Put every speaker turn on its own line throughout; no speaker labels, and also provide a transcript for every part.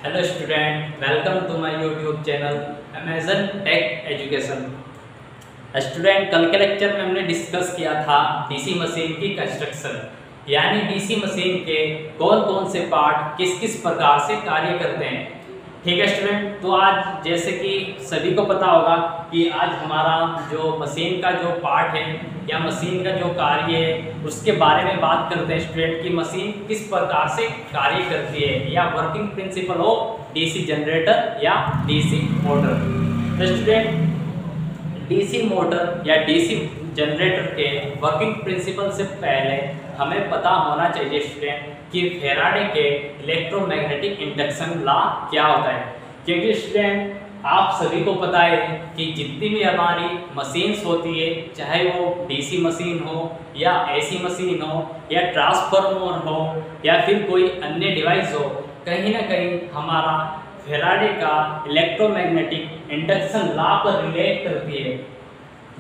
Hello student, welcome to my YouTube channel Amazon tech education. Student, कल के lecture में हमने डिस्कस किया था डीसी मशीन की कंस्ट्रक्शन, यानी डीसी मशीन के कौन कौन से पार्ट किस किस प्रकार से कार्य करते हैं। ठीक है स्टूडेंट, तो आज जैसे कि सभी को पता होगा कि आज हमारा जो मशीन का जो पार्ट है या मशीन का जो कार्य है उसके बारे में बात करते हैं स्टूडेंट की मशीन किस प्रकार से कार्य करती है या working principle of DC generator या डीसी मोटर। तो स्टूडेंट, डीसी मोटर या डीसी जनरेटर के वर्किंग प्रिंसिपल से पहले हमें पता होना चाहिए स्टूडेंट कि फैराडे के इलेक्ट्रोमैग्नेटिक इंडक्शन लॉ क्या होता है। क्योंकि स्टूडेंट आप सभी को पता है कि जितनी भी हमारी मशीन्स होती है, चाहे वो डीसी मशीन हो या एसी मशीन हो या ट्रांसफार्मर हो या फिर कोई अन्य डिवाइस हो, कहीं ना कहीं हमारा फैराडे का इलेक्ट्रोमैग्नेटिक इंडक्शन लॉ पर रिलेट करती है,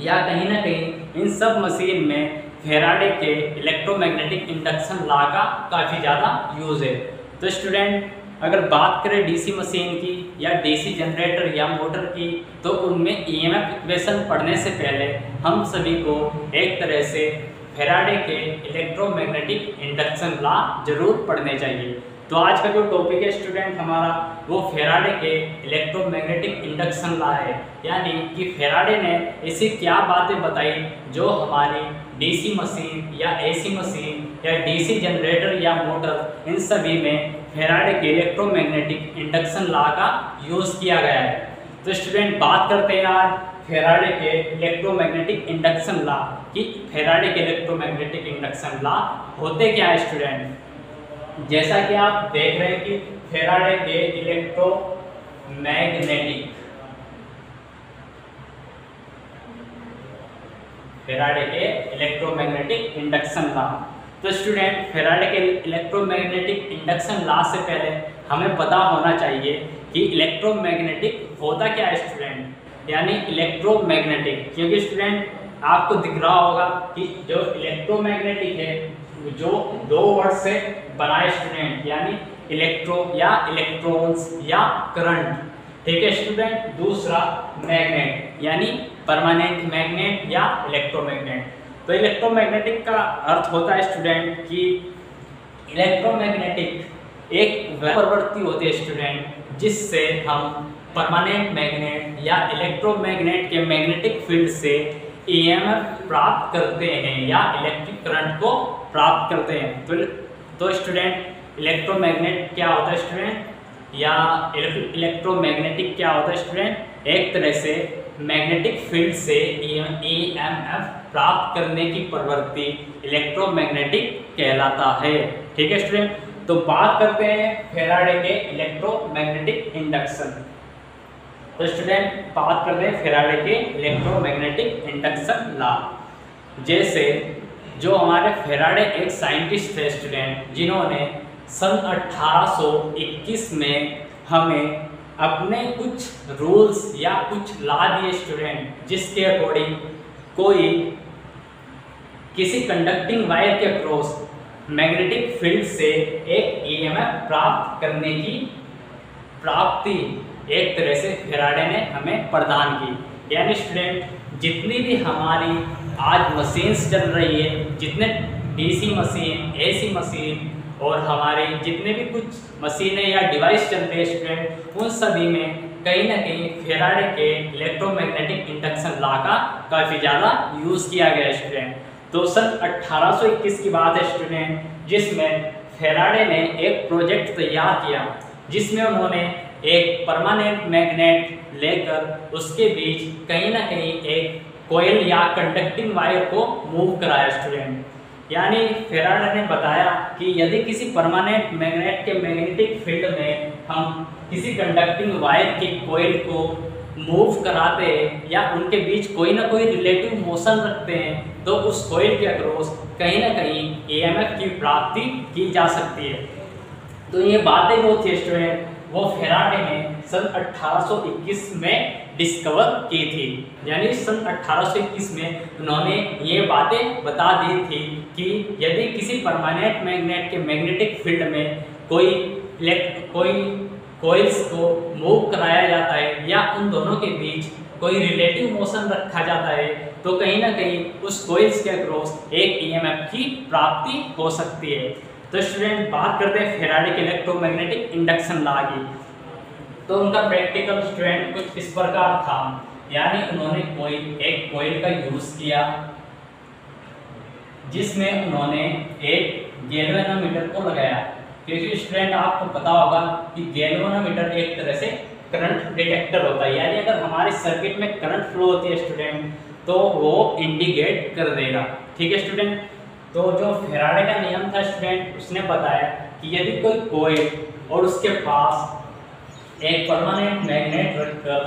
या कहीं ना कहीं इन सब मशीन में फैराडे के इलेक्ट्रोमैग्नेटिक इंडक्शन लॉ का काफ़ी ज़्यादा यूज़ है। तो स्टूडेंट, अगर बात करें डीसी मशीन की या डीसी जनरेटर या मोटर की, तो उनमें ईएमएफ इक्वेशन पढ़ने से पहले हम सभी को एक तरह से फैराडे के इलेक्ट्रोमैग्नेटिक इंडक्शन लॉ जरूर पढ़ने चाहिए। तो आज का जो टॉपिक है स्टूडेंट हमारा वो फैराडे के इलेक्ट्रोमैग्नेटिक इंडक्शन लॉ है, यानी कि फैराडे ने ऐसी क्या बातें बताई जो हमारी डीसी मशीन या एसी मशीन या डीसी जनरेटर या मोटर इन सभी में फैराडे के इलेक्ट्रोमैग्नेटिक इंडक्शन लॉ का यूज़ किया गया है। तो स्टूडेंट, बात करते हैं आज फैराडे के इलेक्ट्रोमैग्नेटिक इंडक्शन लॉ कि फैराडे के इलेक्ट्रोमैग्नेटिक इंडक्शन लॉ होते क्या है स्टूडेंट। जैसा कि आप देख रहे हैं कि फैराडे के इलेक्ट्रोमैग्नेटिक इंडक्शन लॉ। तो स्टूडेंट, फैराडे के इलेक्ट्रोमैग्नेटिक इंडक्शन लॉ से पहले हमें पता होना चाहिए कि इलेक्ट्रोमैग्नेटिक होता क्या है स्टूडेंट, यानी इलेक्ट्रोमैग्नेटिक। क्योंकि स्टूडेंट आपको दिख रहा होगा कि जो इलेक्ट्रोमैग्नेटिक है जो दो वर्ड से बना है स्टूडेंट, यानी इलेक्ट्रो या इलेक्ट्रॉन्स या करंट। ठीक है स्टूडेंट, दूसरा मैग्नेट यानी परमानेंट मैग्नेट या इलेक्ट्रोमैग्नेट। तो इलेक्ट्रोमैग्नेटिक का अर्थ होता है स्टूडेंट कि इलेक्ट्रोमैग्नेटिक एक प्रवृत्ति होती है स्टूडेंट जिससे हम परमानेंट मैग्नेट या इलेक्ट्रोमैग्नेट के मैग्नेटिक फील्ड से ईएमएफ प्राप्त करते हैं या इलेक्ट्रिक करंट को प्राप्त करते हैं। तो स्टूडेंट, इलेक्ट्रोमैग्नेट क्या होता है स्टूडेंट, या इलेक्ट्रोमैग्नेटिक क्या होता है स्टूडेंट, एक तरह से मैग्नेटिक फील्ड से ईएमएफ प्राप्त करने की प्रवृत्ति इलेक्ट्रोमैग्नेटिक कहलाता है। ठीक है स्टूडेंट, तो बात करते हैं फैराडे के इलेक्ट्रोमैग्नेटिक इंडक्शन। तो स्टूडेंट, बात करते हैं फैराडे के इलेक्ट्रोमैग्नेटिक इंडक्शन लॉ। जैसे जो हमारे फैराडे एक साइंटिस्ट थे स्टूडेंट, जिन्होंने सन 1821 में हमें अपने कुछ रूल्स या कुछ लॉ दिए स्टूडेंट, जिसके अकॉर्डिंग कोई किसी कंडक्टिंग वायर के अक्रॉस मैग्नेटिक फील्ड से एक ईएमएफ प्राप्त करने की प्राप्ति एक तरह से फैराडे ने हमें प्रदान की। यानी स्टूडेंट, जितनी भी हमारी आज मशीन्स चल रही है, जितने डीसी मशीन, एसी मशीन और हमारे जितने भी कुछ मशीनें या डिवाइस चल रहे हैं स्टूडेंट, उन सभी में कहीं ना कहीं फैराडे के इलेक्ट्रोमैग्नेटिक इंडक्शन लॉ का काफ़ी ज़्यादा यूज़ किया गया है स्टूडेंट। तो सन 1821 की बात है स्टूडेंट, जिसमें फैराडे ने एक प्रोजेक्ट तैयार किया जिसमें उन्होंने एक परमानेंट मैग्नेट लेकर उसके बीच कहीं ना कहीं एक कोयल या कंडक्टिंग वायर को मूव कराया स्टूडेंट। यानी फैराडे ने बताया कि यदि किसी परमानेंट मैग्नेट के मैग्नेटिक फील्ड में हम किसी कंडक्टिंग वायर के कोयल को मूव कराते हैं या उनके बीच कोई ना कोई रिलेटिव मोशन रखते हैं, तो उस कोयल के अक्रॉस कहीं ना कहीं ईएमएफ की प्राप्ति की जा सकती है। तो ये बातें जो थी स्टूडेंट वो फैराडे ने सन 1821 में डिस्कवर की थी। यानी सन 1821 में उन्होंने ये बातें बता दी थी कि यदि किसी परमानेंट मैग्नेट के मैग्नेटिक फील्ड में कोई कॉइल्स को मूव कराया जाता है या उन दोनों के बीच कोई रिलेटिव मोशन रखा जाता है तो कहीं ना कहीं उस कॉइल्स के अक्रॉस एक ईएमएफ की प्राप्ति हो सकती है। तो स्टूडेंट बात करते हैं फैराडे के इलेक्ट्रोमैग्नेटिक इंडक्शन लॉ की। तो उनका प्रैक्टिकल स्टूडेंट कुछ इस प्रकार था, यानी उन्होंने एक कॉइल का यूज किया जिसमें उन्होंने एक गैल्वेनोमीटर को लगाया, क्योंकि स्टूडेंट आपको पता होगा कि गैल्वेनोमीटर एक तरह से करंट डिटेक्टर होता है, यानी अगर हमारे सर्किट में करंट फ्लो होती है स्टूडेंट तो वो इंडिकेट कर देगा। ठीक है स्टूडेंट। तो जो फैराडे का नियम था स्टूडेंट, उसने बताया कि यदि कोई कॉइल और उसके पास एक परमानेंट मैग्नेट रखकर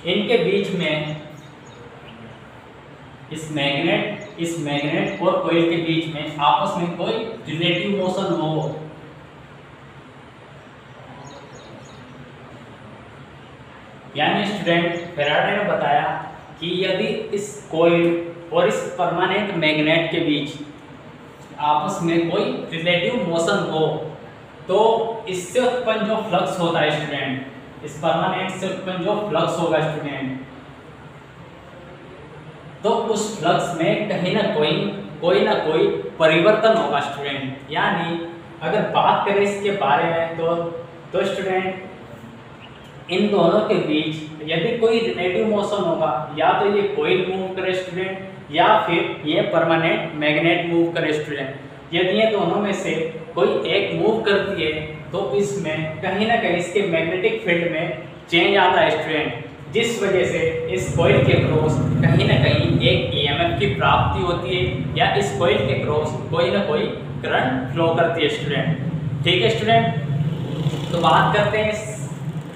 इनके बीच में इस मैग्नेट और कॉइल के बीच में आपस में कोई रिलेटिव मोशन हो, यानी स्टूडेंट फैराडे ने बताया कि यदि इस कॉइल और इस परमानेंट मैग्नेट के बीच आपस में कोई रिलेटिव मोशन हो तो इससे उत्पन्न जो फ्लक्स होता है स्टूडेंट, इस परमानेंट से उत्पन्न जो फ्लक्स होगा स्टूडेंट, तो उस फ्लक्स में कहीं ना कोई ना कोई परिवर्तन होगा स्टूडेंट। यानी अगर बात करें इसके बारे में तो स्टूडेंट इन दोनों के बीच यदि कोई रिलेटिव मोशन होगा, या तो ये कॉइल मूव करे स्टूडेंट या फिर ये परमानेंट मैग्नेट मूव करे स्टूडेंट। यदि ये दोनों में से कोई एक मूव करती है तो इसमें कहीं ना कहीं इसके मैग्नेटिक फील्ड में चेंज आता है स्टूडेंट, जिस वजह से इस कॉइल के क्रॉस कहीं ना कहीं एक ईएमएफ की प्राप्ति होती है या इस कॉइल के क्रॉस कोई ना कोई करंट फ्लो करती है स्टूडेंट। ठीक है स्टूडेंट। तो बात करते हैं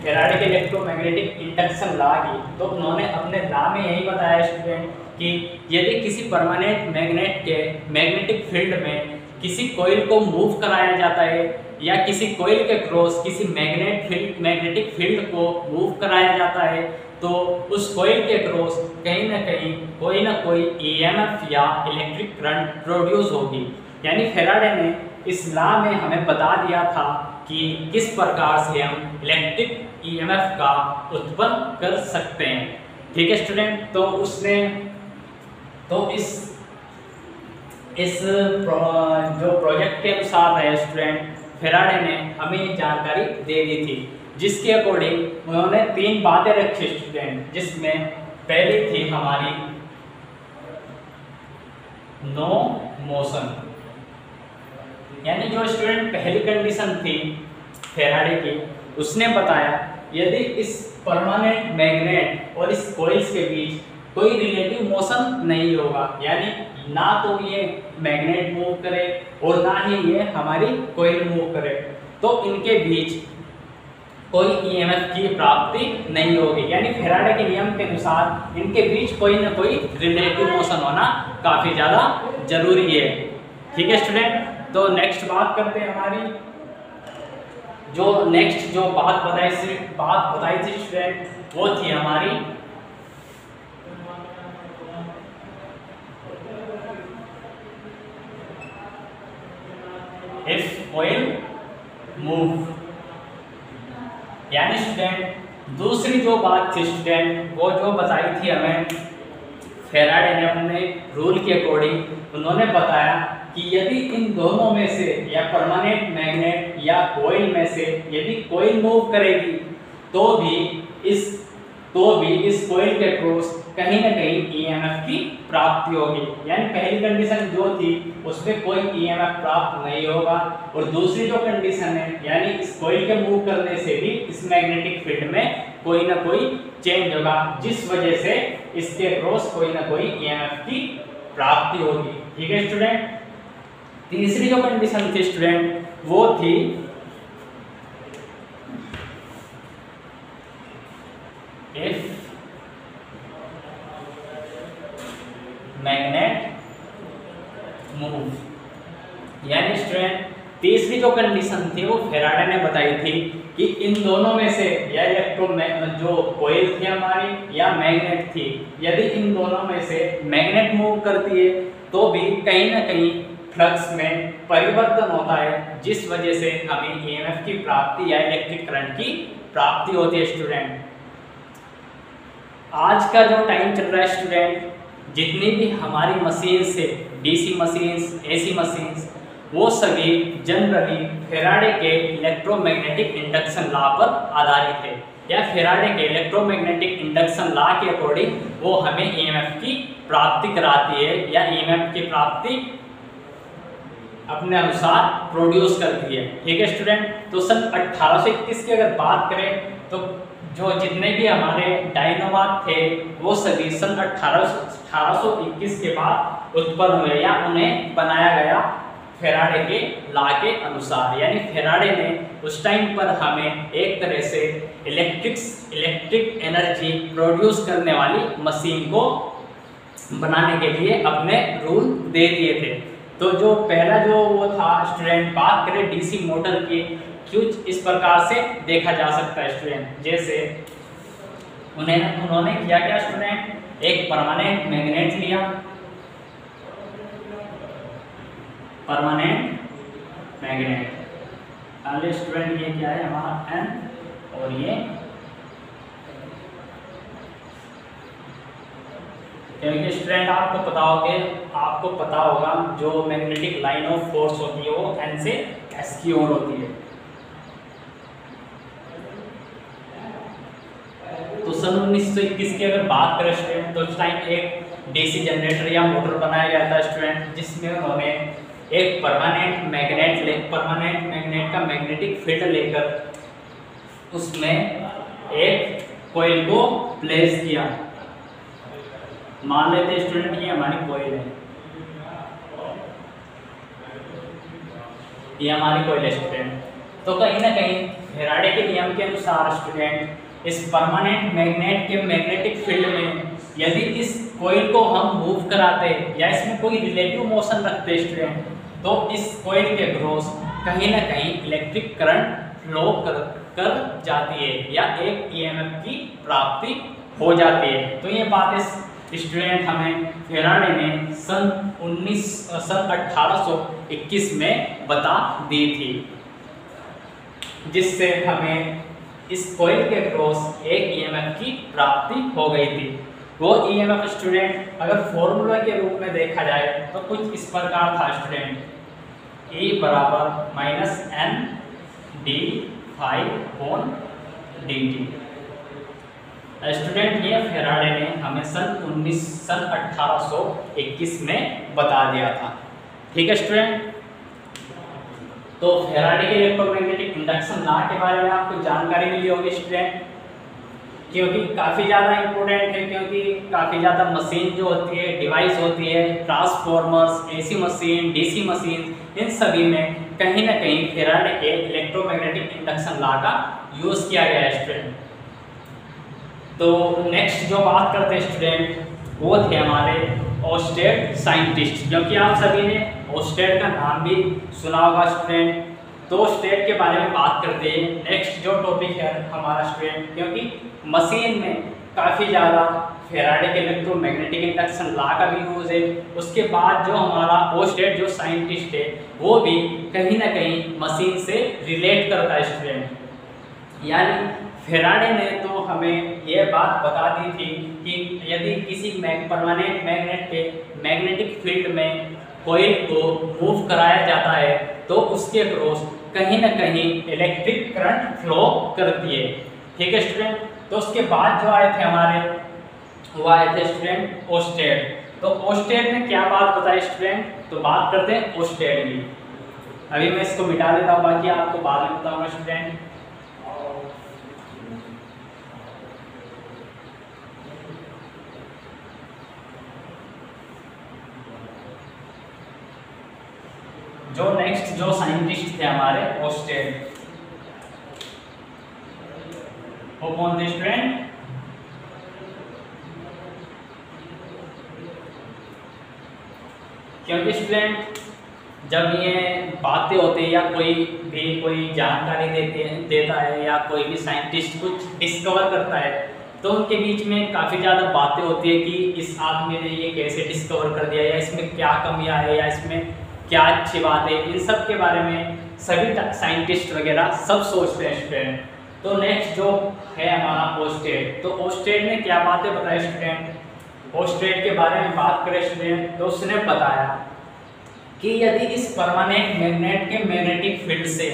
फैराडे के इलेक्ट्रोमैग्नेटिक इंडक्शन लॉ की। तो उन्होंने अपने लॉ में यही बताया स्टूडेंट कि यदि किसी परमानेंट मैग्नेट के मैग्नेटिक फील्ड में किसी कॉइल को मूव कराया जाता है या किसी कॉइल के क्रॉस किसी मैग्नेटिक फील्ड को मूव कराया जाता है तो उस कॉइल के क्रॉस कहीं ना कोई ईएमएफ या इलेक्ट्रिक करंट प्रोड्यूस होगी। यानी फैराडे ने इस लॉ में हमें बता दिया था कि किस प्रकार से हम इलेक्ट्रिक ईएमएफ का उत्पन्न कर सकते हैं। ठीक है स्टूडेंट। तो उसने इस जो प्रोजेक्ट के अनुसार है स्टूडेंट, फैराडे ने हमें जानकारी दे दी थी, जिसके अकॉर्डिंग उन्होंने 3 बातें रखी स्टूडेंट, जिसमें पहली थी हमारी नो मोशन। यानी जो स्टूडेंट पहली कंडीशन थी फैराडे की, उसने बताया यदि इस परमानेंट मैग्नेट और इस कॉइल्स के बीच कोई रिलेटिव मोशन नहीं होगा, यानी ना तो ये मैग्नेट मूव करे और ना ही ये हमारी कॉइल मूव करे, तो इनके बीच कोई ईएमएफ की प्राप्ति नहीं होगी। यानी फैराडे के नियम के अनुसार इनके बीच कोई ना कोई रिलेटिव मोशन होना काफ़ी ज़्यादा जरूरी है। ठीक है स्टूडेंट। तो नेक्स्ट बात करते हैं हमारी जो बात बताई थी स्टूडेंट, वो थी हमारी इफ कॉइल मूव। यानी स्टूडेंट दूसरी जो बात थी स्टूडेंट, वो जो बताई थी हमें फैराडे ने अपने रूल के अकॉर्डिंग, उन्होंने बताया कि यदि इन दोनों में से या परमानेंट मैग्नेट या कॉइल में से यदि कॉइल मूव करेगी तो भी इस कॉइल के क्रॉस कहीं ना कहीं ईएमएफ की प्राप्ति होगी। यानी पहली कंडीशन जो थी उसमें कोई ईएमएफ प्राप्त नहीं होगा, और दूसरी जो कंडीशन है यानी इस कॉइल के मूव करने से भी इस मैग्नेटिक फील्ड में कोई ना कोई चेंज होगा, जिस वजह से इसके क्रॉस कोई ना कोई ईएमएफ की प्राप्ति होगी। ठीक है स्टूडेंट। तीसरी जो कंडीशन थी स्टूडेंट, वो थी इफ मैग्नेट मूव। यानी स्टूडेंट तीसरी जो कंडीशन थी वो फैराडे ने बताई थी कि इन दोनों में से या जो कॉइल थी हमारी या मैग्नेट थी, यदि इन दोनों में से मैग्नेट मूव करती है तो भी कहीं ना कहीं फ्लक्स में परिवर्तन होता है, जिस वजह से हमें ईएमएफ की प्राप्ति या इलेक्ट्रिक करंट की प्राप्ति होती है स्टूडेंट। आज का जो टाइम चल रहा है स्टूडेंट, जितनी भी हमारी मशीन्स है, डीसी मशीन्स, एसी मशीन्स, वो सभी जनरली फेराडे के इलेक्ट्रोमैग्नेटिक इंडक्शन लॉ पर आधारित है, या फेराडे के इलेक्ट्रोमैग्नेटिक इंडक्शन लॉ के अकॉर्डिंग वो हमें ईएमएफ की प्राप्ति कराती है, या ईएमएफ की प्राप्ति अपने अनुसार प्रोड्यूस करती है। ठीक है स्टूडेंट। तो सन 1821 की अगर बात करें तो जो जितने भी हमारे डायनामो थे वो सभी सन 1821 के बाद उत्पन्न हुए, या उन्हें बनाया गया फेराडे के लॉ के अनुसार। यानी फेराडे ने उस टाइम पर हमें एक तरह से इलेक्ट्रिक एनर्जी प्रोड्यूस करने वाली मशीन को बनाने के लिए अपने रूल दे दिए थे। तो जो पहला जो वो था स्टूडेंट, बात करें डीसी मोटर की, कुछ इस प्रकार से देखा जा सकता है स्टूडेंट। जैसे उन्होंने किया क्या स्टूडेंट, एक परमानेंट मैग्नेट लिया, परमानेंट मैग्नेट, अगले स्टूडेंट ये क्या है हमारा एन, और ये क्योंकि स्टूडेंट आपको पता होगा जो मैग्नेटिक लाइन ऑफ फोर्स होती है वो एन से एस की ओर होती है। तो सन 1921 की अगर बात करें स्टूडेंट, तो उस टाइम एक डीसी जनरेटर या मोटर बनाया गया था स्टूडेंट, जिसमें उन्होंने एक परमानेंट मैग्नेट का मैग्नेटिक फील्ड लेकर उसमें एक कॉइल को प्लेस किया। मान लेते स्टूडेंट ये हमारी कॉइल है, ये हमारी कॉइल है स्टूडेंट। तो कहीं ना कहीं फेराडे के नियम के अनुसार स्टूडेंट इस परमानेंट मैग्नेट के मैग्नेटिक फील्ड में यदि इस कॉइल को हम मूव कराते या इसमें कोई रिलेटिव मोशन रखते स्टूडेंट, तो इस कॉइल के अक्रॉस कहीं ना कहीं इलेक्ट्रिक करंट फ्लो कर जाती है, या एक ईएमएफ की प्राप्ति हो जाती है। तो ये बात स्टूडेंट हमें फेराडे ने सन 1821 में बता दी थी, जिससे हमें इस कॉइल के क्रॉस एक ईएमएफ की प्राप्ति हो गई थी। वो ईएमएफ स्टूडेंट अगर फॉर्मूला के रूप में देखा जाए तो कुछ इस प्रकार था स्टूडेंट, E बराबर minus N D phi upon D T. Student ये फेराडे ने हमें सन 1821 में बता दिया था। ठीक है स्टूडेंट। तो फेराडे के इलेक्ट्रोमैग्नेटिक इंडक्शन लॉ के बारे में आपको जानकारी मिली होगी स्टूडेंट, क्योंकि काफ़ी ज़्यादा इम्पोर्टेंट है, क्योंकि काफ़ी ज़्यादा मशीन जो होती है, डिवाइस होती है, transformers, AC machine, DC machine, इन सभी में कहीं ना कहीं फेराडे के इलेक्ट्रोमैग्नेटिक इंडक्शन लॉ का यूज़ किया गया है स्टूडेंट। तो नेक्स्ट जो बात करते हैं स्टूडेंट, वो थे हमारे ओस्टेड साइंटिस्ट, क्योंकि आप सभी ने ओस्टेड का नाम भी सुना होगा स्टूडेंट। तो ओस्टेड के बारे में बात करते हैं। नेक्स्ट जो टॉपिक है हमारा स्टूडेंट, क्योंकि मशीन में काफ़ी ज़्यादा फेराडे के इलेक्ट्रोमैग्नेटिक इंडक्शन लॉ का भी यूज़ है। उसके बाद जो हमारा ओस्टेड जो साइंटिस्ट है वो भी कहीं ना कहीं मशीन से रिलेट करता है स्टूडेंट। यानी फेराडे ने तो हमें यह बात बता दी थी कि यदि किसी परमानेंट मैग्नेट के मैग्नेटिक फील्ड में कॉइल को मूव कराया जाता है तो उसके क्रॉस कहीं ना कहीं इलेक्ट्रिक करंट फ्लो करती है। ठीक है स्टूडेंट। तो उसके बाद जो आए थे हमारे, वो आए थे स्टूडेंट ओस्टेड। तो ओस्टेड ने क्या बात बताई स्टूडेंट, तो बात करते हैं ओस्टेड की। अभी मैं इसको मिटा देता हूँ, बाकी आपको बाद में बताऊंगा स्टूडेंट। जो नेक्स्ट जो साइंटिस्ट थे हमारे ओस्टेड, वो कौन थे स्टूडेंट, क्योंकि स्टूडेंट जब ये बातें होती है या कोई जानकारी देता है या कोई भी साइंटिस्ट कुछ डिस्कवर करता है तो उनके बीच में काफ़ी ज़्यादा बातें होती है कि इस आदमी ने ये कैसे डिस्कवर कर दिया, या इसमें क्या कमियां है, या इसमें क्या अच्छी बात है। इन सब के बारे में सभी साइंटिस्ट वगैरह सब सोचते हैं स्टूडेंट। तो नेक्स्ट जो है हमारा ओस्टेड, तो ओस्टेड ने क्या बातें बताई स्टूडेंट। ओस्टेड के बारे में बात करें स्टूडेंट, तो उसने बताया कि यदि इस परमानेंट मैग्नेट के मैग्नेटिक फील्ड से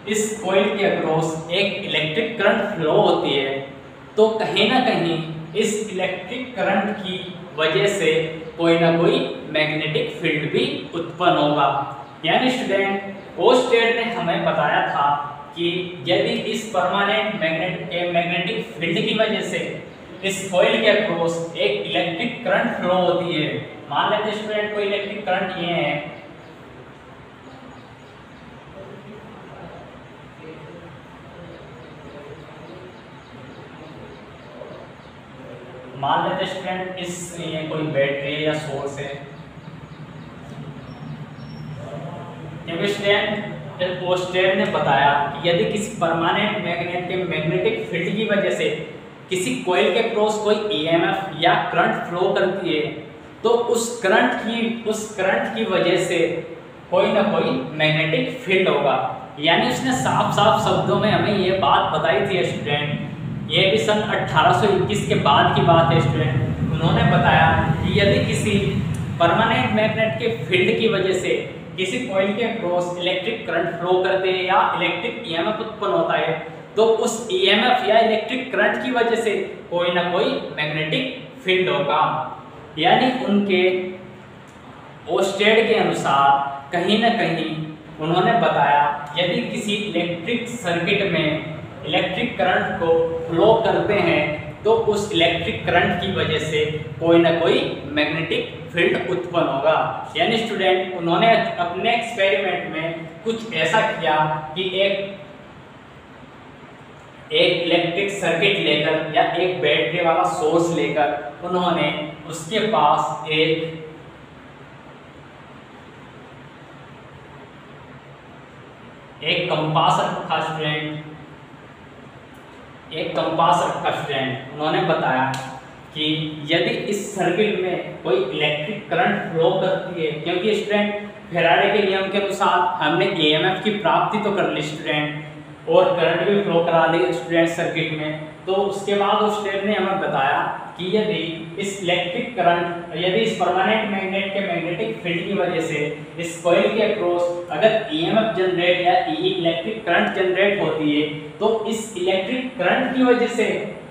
इस कॉइल के अक्रॉस एक इलेक्ट्रिक करंट फ्लो होती है, तो कहीं ना कहीं इस इलेक्ट्रिक करंट की वजह से कोई ना कोई मैग्नेटिक फील्ड भी उत्पन्न होगा। यानी स्टूडेंट ओस्टेड ने हमें बताया था कि यदि इस परमानेंट मैग्नेट के मैग्नेटिक फील्ड की वजह से इस कॉइल के अक्रॉस एक इलेक्ट्रिक करंट फ्लो होती है, मान लेते स्टूडेंट कोई इलेक्ट्रिक करंट ये है, मान लेते स्टूडेंट इस ये कोई बैटरी या सोर्स है, क्योंकि स्टूडेंट ओस्टेड ने बताया कि यदि किसी परमानेंट मैग्नेट के मैग्नेटिक फील्ड की वजह से किसी कॉइल के क्रॉस कोई ईएमएफ या करंट फ्लो करती है, तो उस करंट की वजह से कोई ना कोई मैग्नेटिक फील्ड होगा। यानी उसने साफ साफ शब्दों में हमें ये बात बताई थी स्टूडेंट। ये भी सन 1821 के बाद की बात है स्टूडेंट। उन्होंने बताया कि यदि किसी परमानेंट मैग्नेट के फील्ड की वजह से किसी कॉइल के क्रॉस इलेक्ट्रिक करंट फ्लो करते हैं या इलेक्ट्रिक ईएमएफ उत्पन्न होता है, तो उस ईएमएफ या इलेक्ट्रिक करंट की वजह से कोई ना कोई मैग्नेटिक फील्ड होगा। यानी उनके ओस्टेड के अनुसार कहीं ना कहीं उन्होंने बताया यदि किसी इलेक्ट्रिक सर्किट में इलेक्ट्रिक करंट को फ्लो करते हैं, तो उस इलेक्ट्रिक करंट की वजह से कोई ना कोई मैग्नेटिक फील्ड उत्पन्न होगा। यानी स्टूडेंट उन्होंने अपने एक्सपेरिमेंट में कुछ ऐसा किया कि एक इलेक्ट्रिक सर्किट लेकर या एक बैटरी वाला सोर्स लेकर उन्होंने उसके पास एक कंपास रखा स्टूडेंट, एक कंपास रखा स्टूडेंट। उन्होंने बताया कि यदि इस सर्किट में कोई इलेक्ट्रिक करंट फ्लो करती है, क्योंकि स्टूडेंट फेराडे के नियम के अनुसार हमने ईएमएफ की प्राप्ति तो कर ली स्टूडेंट, और करंट भी फ्लो करा ली स्टूडेंट सर्किट में, तो उसके बाद ओस्टेड ने हमें बताया कि यदि इस इलेक्ट्रिक करंट, यदि इस परमानेंट मैग्नेट के मैग्नेटिक फील्ड की वजह से इस कॉइल के अक्रॉस अगर ईएमएफ जनरेट या इलेक्ट्रिक करंट जनरेट होती है, तो इस इलेक्ट्रिक करंट की वजह से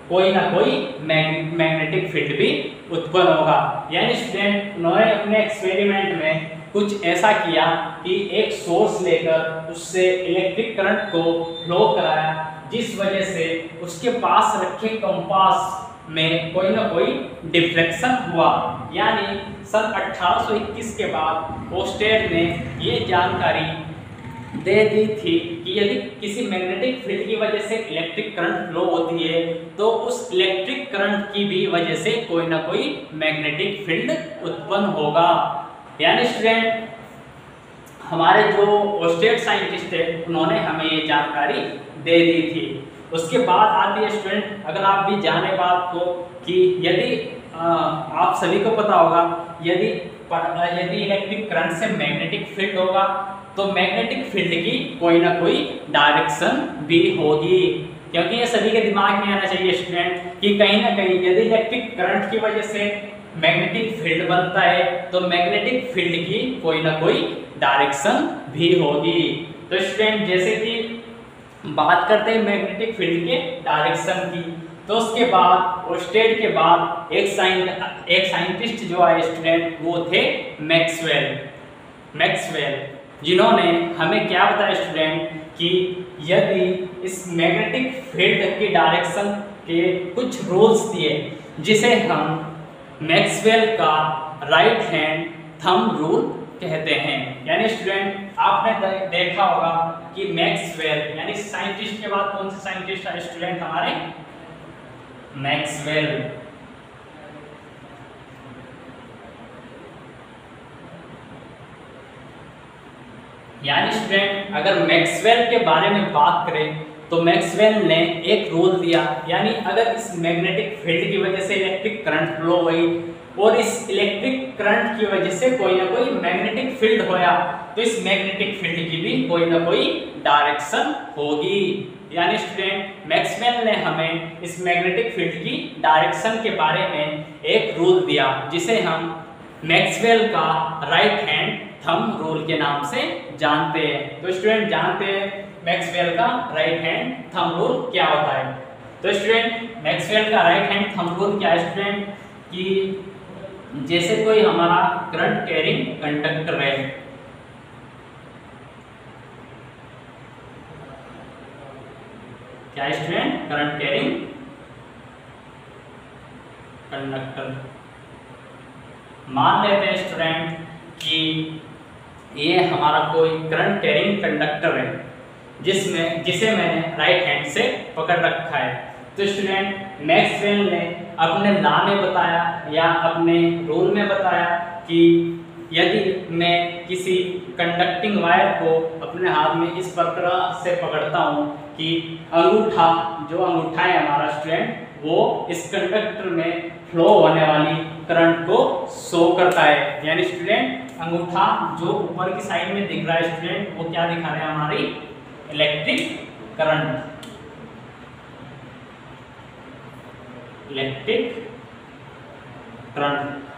कोई ना कोई मैग्नेटिक फील्ड भी उत्पन्न होगा। यानी स्टूडेंट उन्होंने अपने एक्सपेरिमेंट में कुछ ऐसा किया कि एक सोर्स लेकर उससे इलेक्ट्रिक करंट को फ्लो कराया, जिस वजह से उसके पास रखे कंपास में कोई ना कोई डिफ्लेक्शन हुआ। यानी सन 1821 के बाद ओस्टेड ने ये जानकारी दे दी थी कि यदि किसी मैग्नेटिक फील्ड की वजह से इलेक्ट्रिक करंट फ्लो होती है, तो उस इलेक्ट्रिक करंट की भी वजह से कोई ना कोई मैग्नेटिक फील्ड उत्पन्न होगा। यानी स्टूडेंट हमारे जो ओस्टेड साइंटिस्ट थे उन्होंने हमें ये जानकारी दे दी थी। उसके बाद आती है स्टूडेंट, अगर आप भी जाने बात को कि यदि आप सभी को पता होगा यदि इलेक्ट्रिक करंट से मैग्नेटिक फील्ड होगा, तो मैग्नेटिक फील्ड की कोई ना कोई डायरेक्शन भी होगी। क्योंकि ये सभी के दिमाग में आना चाहिए स्टूडेंट कि कहीं ना कहीं यदि इलेक्ट्रिक करंट की वजह से मैग्नेटिक फील्ड बनता है, तो मैग्नेटिक फील्ड की कोई ना कोई डायरेक्शन भी होगी। तो स्टूडेंट जैसे कि बात करते हैं मैग्नेटिक फील्ड के डायरेक्शन की, तो उसके बाद ओस्टेड के बाद एक साइंटिस्ट जो आए स्टूडेंट, वो थे मैक्सवेल, जिन्होंने हमें क्या बताया स्टूडेंट कि यदि इस मैग्नेटिक फील्ड की डायरेक्शन के कुछ रूल्स दिए, जिसे हम मैक्सवेल का राइट हैंड थंब रूल कहते हैं। यानी स्टूडेंट आपने देखा होगा कि मैक्सवेल यानी साइंटिस्ट के बाद कौन से साइंटिस्ट है स्टूडेंट हमारे? मैक्सवेल। यानी स्टूडेंट अगर मैक्सवेल के बारे में बात करें तो मैक्सवेल ने एक रूल दिया, यानी अगर इस मैग्नेटिक फील्ड की वजह से इलेक्ट्रिक करंट फ्लो हुई और इस इलेक्ट्रिक करंट की वजह से कोई ना कोई मैग्नेटिक फील्ड होया, तो इस मैग्नेटिक फील्ड की भी कोई ना कोई डायरेक्शन होगी। यानी स्टूडेंट मैक्सवेल ने हमें इस मैग्नेटिक फील्ड की डायरेक्शन के बारे में एक रूल दिया, जिसे हम मैक्सवेल का राइट हैंड थंब रूल के नाम से जानते हैं। तो स्टूडेंट जानते हैं मैक्सवेल का राइट हैंड थंब रूल क्या होता है। तो स्टूडेंट मैक्सवेल का राइट हैंड थंब रूल क्या है स्टूडेंट, कि जैसे कोई हमारा करंट कैरिंग कंडक्टर है, क्या स्टूडेंट, करंट कैरिंग कंडक्टर। मान लेते हैं स्टूडेंट कि ये हमारा कोई करंट कैरिंग कंडक्टर है जिसे मैंने राइट हैंड से पकड़ रखा है। तो स्टूडेंट मैक्सवेल ने अपने लॉ में बताया या अपने रूल में बताया कि यदि मैं किसी कंडक्टिंग वायर को अपने हाथ में इस प्रकार से पकड़ता हूँ कि अंगूठा है हमारा स्टूडेंट, वो इस कंडक्टर में फ्लो होने वाली करंट को शो करता है। यानी स्टूडेंट अंगूठा जो ऊपर की साइड में दिख रहा है स्टूडेंट, वो क्या दिखा रहा है, हमारी इलेक्ट्रिक करंट।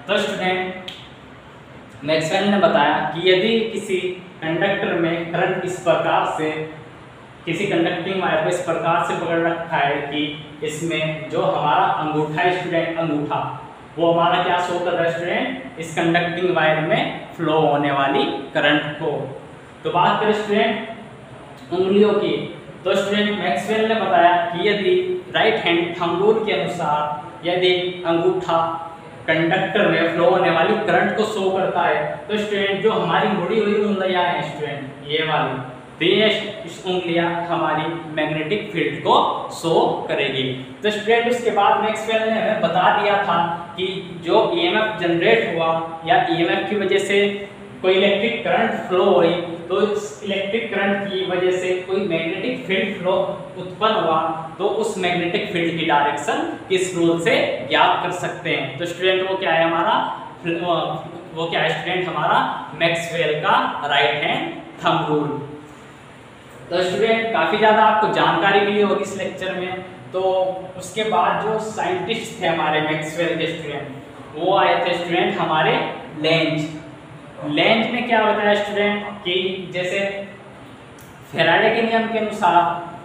तो स्टूडेंट मैक्सवेल ने बताया कि यदि किसी कंडक्टर में करंट इस प्रकार से, किसी कंडक्टिंग वायर को इस प्रकार से पकड़ रखा है कि इसमें जो हमारा अंगूठा है स्टूडेंट, अंगूठा वो हमारा क्या शो कर रहा है स्टूडेंट, इस कंडक्टिंग वायर में फ्लो होने वाली करंट को। तो बात करें स्टूडेंट उंगलियों की, तो स्टूडेंट मैक्सवेल ने बताया कि यदि राइट हैंड थंब रूल के अनुसार यदि अंगूठा कंडक्टर में फ्लो होने वाली करंट को शो करता है, तो स्टूडेंट जो हमारी मुड़ी हुई उंगलियां हैं स्टूडेंट, ये वाली, तो ये उंगलियां हमारी मैग्नेटिक फील्ड को शो करेगी। तो स्टूडेंट उसके बाद मैक्सवेल ने हमें बता दिया था कि जो ईएमएफ जनरेट हुआ या ईएमएफ की वजह से कोई इलेक्ट्रिक करंट फ्लो हुई, तो इस इलेक्ट्रिक करंट की वजह से कोई मैग्नेटिक फील्ड फ्लो उत्पन्न हुआ, तो उस मैग्नेटिक फील्ड की डायरेक्शन किस रूल से ज्ञात कर सकते हैं। तो स्टूडेंट वो क्या है हमारा, वो क्या है स्टूडेंट, हमारा मैक्सवेल का राइट हैंड थंब रूल। तो स्टूडेंट काफ़ी ज़्यादा आपको जानकारी मिली होगी इस लेक्चर में। तो उसके बाद जो साइंटिस्ट थे हमारे मैक्सवेल के स्टूडेंट, वो आए थे स्टूडेंट हमारे लेंज ने क्या बताया स्टूडेंट कि जैसे फैराडे के नियम के अनुसार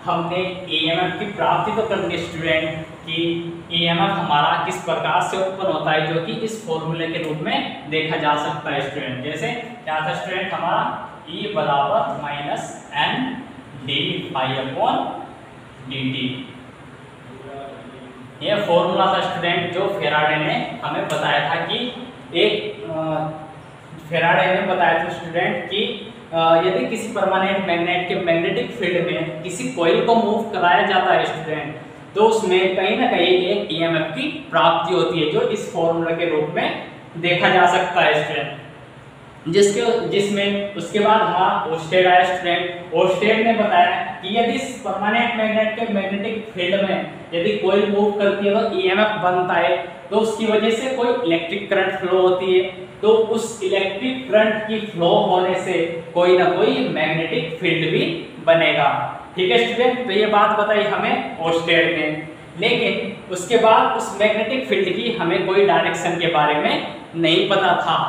हमने ईएमएफ की प्राप्ति तो कर ली स्टूडेंट कि ईएमएफ हमारा किस प्रकार से उत्पन्न होता है, जो कि इस फॉर्मूले के रूप में देखा जा सकता है स्टूडेंट। जैसे क्या था स्टूडेंट हमारा E बराबर minus N D phi upon D T, ये फॉर्मूला था स्टूडेंट जो फैराडे ने हमें बताया था कि फैराडे ने बताया था स्टूडेंट कि यदि किसी परमानेंट मैग्नेट के मैग्नेटिक फील्ड में किसी कॉइल को मूव कराया जाता है स्टूडेंट, तो उसमें कहीं ना कहीं एक ईएमएफ की प्राप्ति होती है, जो इस फॉर्मूला के रूप में देखा जा सकता है स्टूडेंट। जिसमें उसके बाद हमारा ओस्टेड आया स्टूडेंट। ओस्टेड ने बताया कि यदि इस परमानेंट मैग्नेट के मैग्नेटिक फील्ड में यदि कोई मूव करती है तो ईएमएफ बनता है, तो उसकी वजह से कोई इलेक्ट्रिक करंट फ्लो होती है, तो उस इलेक्ट्रिक करंट की फ्लो होने से कोई ना कोई मैग्नेटिक फील्ड भी बनेगा। ठीक है स्टूडेंट, तो ये बात बताई हमें ओस्टेड ने, लेकिन उसके बाद उस मैग्नेटिक फील्ड की हमें कोई डायरेक्शन के बारे में नहीं पता था।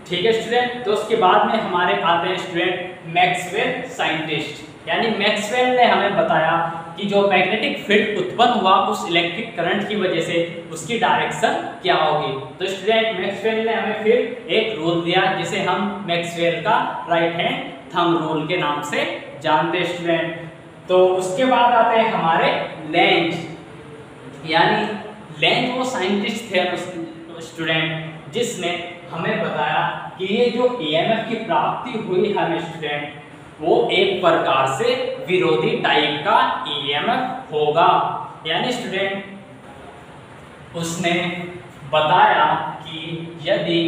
ठीक है स्टूडेंट, तो उसके बाद में हमारे आते हैं स्टूडेंट मैक्सवेल साइंटिस्ट, यानी मैक्सवेल ने हमें बताया कि जो मैग्नेटिक फील्ड उत्पन्न हुआ उस इलेक्ट्रिक करंट की वजह से उसकी डायरेक्शन क्या होगी। तो स्टूडेंट मैक्सवेल ने हमें फिर एक रूल दिया जिसे हम मैक्सवेल का राइट हैंड थंब रूल के नाम से जानते हैं स्टूडेंट। तो उसके बाद आते हैं हमारे लेंज, यानी लेंज वो साइंटिस्ट थे स्टूडेंट जिसने हमें बताया कि ये जो ईएमएफ की प्राप्ति हुई हमें स्टूडेंट, वो एक प्रकार से विरोधी टाइप का ईएमएफ होगा। यानी स्टूडेंट उसने बताया कि यदि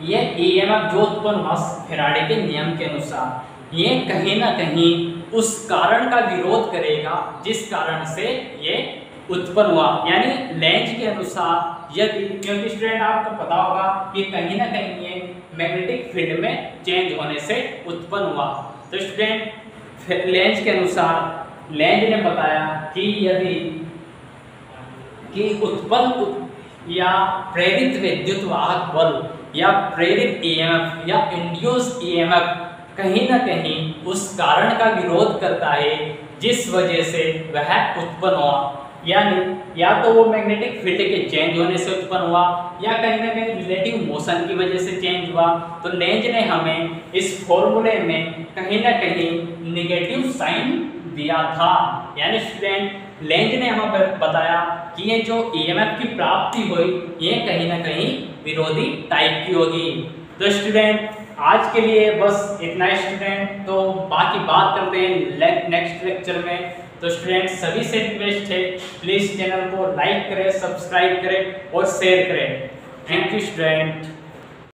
ये ईएमएफ जो उत्पन्न हुआ फैराडे के नियम के अनुसार, ये कहीं ना कहीं उस कारण का विरोध करेगा जिस कारण से ये उत्पन्न हुआ। यानी लेंज के अनुसार यदि, क्योंकि स्टूडेंट आपको पता होगा कि कहीं ना कहीं ये मैग्नेटिक फील्ड में चेंज होने से उत्पन्न हुआ। तो स्टूडेंट लेंज के अनुसार लेंज ने बताया कि यदि कि उत्पन्न या प्रेरित विद्युत वाहक बल या प्रेरित ईएमएफ या इंड्यूस ईएमएफ कहीं ना कहीं उस कारण का विरोध करता है जिस वजह से वह उत्पन्न हुआ। यानी या तो वो मैग्नेटिक फील्ड के चेंज होने से उत्पन्न हुआ या कहीं ना कहीं रिलेटिव मोशन की वजह से चेंज हुआ। तो लेंज ने हमें इस फॉर्मूले में कहीं ना कहीं निगेटिव साइन दिया था। यानी स्टूडेंट लेंज ने हमें बताया कि ये जो ईएमएफ की प्राप्ति हुई ये कहीं ना कहीं विरोधी टाइप की होगी। तो स्टूडेंट आज के लिए बस इतना ही स्टूडेंट, तो बाकी बात करते हैं नेक्स्ट लेक्चर में। तो स्टूडेंट सभी से रिक्वेस्ट है प्लीज़ चैनल को लाइक करें, सब्सक्राइब करें और शेयर करें। Thank you student.